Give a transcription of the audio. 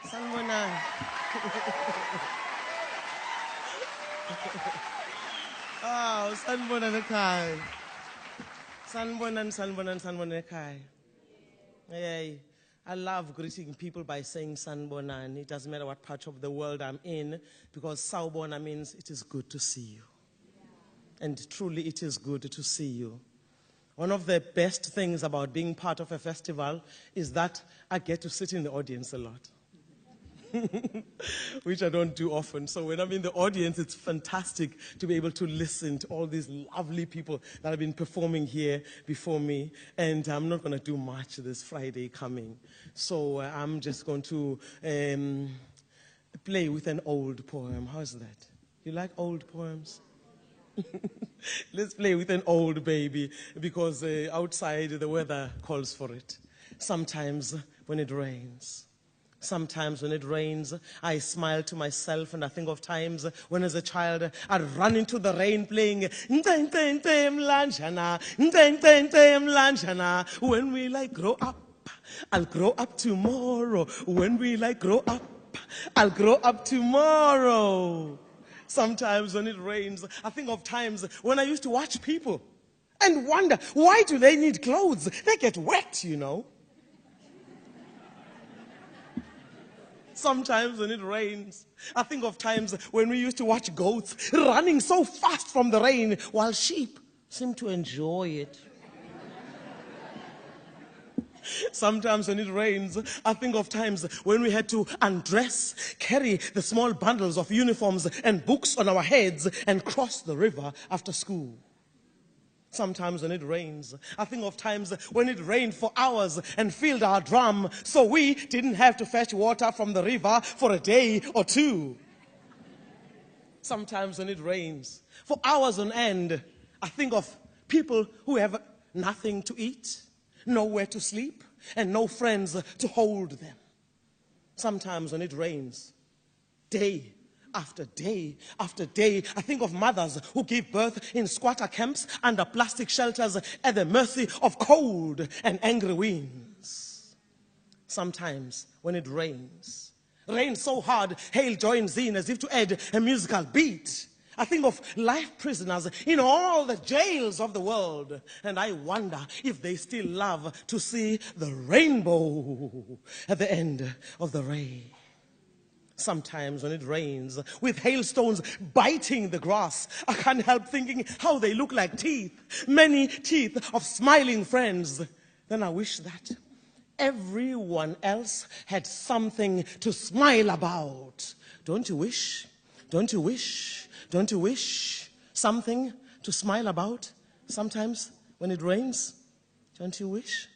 Sanibonani. Oh, sanibonani ekhaya. Sanibonani ekhaya. Hey, I love greeting people by saying sanibonani. It doesn't matter what part of the world I'm in, because sawubona means it is good to see you. And truly it is good to see you. One of the best things about being part of a festival is that I get to sit in the audience a lot. Which I don't do often. So when I'm in the audience, it's fantastic to be able to listen to all these lovely people that have been performing here before me. And I'm not going to do much this Friday coming. So I'm just going to play with an old poem. How's that? You like old poems? Let's play with an old baby, because outside the weather calls for it. Sometimes when it rains. Sometimes when it rains, I smile to myself and I think of times when as a child I'd run into the rain playing when we like grow up, I'll grow up tomorrow. When we like grow up, I'll grow up tomorrow. Sometimes when it rains, I think of times when I used to watch people and wonder, why do they need clothes? They get wet, you know. Sometimes when it rains, I think of times when we used to watch goats running so fast from the rain while sheep seem to enjoy it. Sometimes when it rains, I think of times when we had to undress, carry the small bundles of uniforms and books on our heads and cross the river after school. Sometimes when it rains, I think of times when it rained for hours and filled our drum so we didn't have to fetch water from the river for a day or two. Sometimes when it rains for hours on end, I think of people who have nothing to eat, nowhere to sleep, and no friends to hold them. Sometimes when it rains, day after day after day, I think of mothers who give birth in squatter camps under plastic shelters at the mercy of cold and angry winds. Sometimes when it rains so hard, hail joins in as if to add a musical beat. I think of life prisoners in all the jails of the world, and I wonder if they still love to see the rainbow at the end of the rain. Sometimes when it rains, with hailstones biting the grass, I can't help thinking how they look like teeth, many teeth of smiling friends. Then I wish that everyone else had something to smile about. Don't you wish? Don't you wish? Don't you wish something to smile about sometimes when it rains? Don't you wish?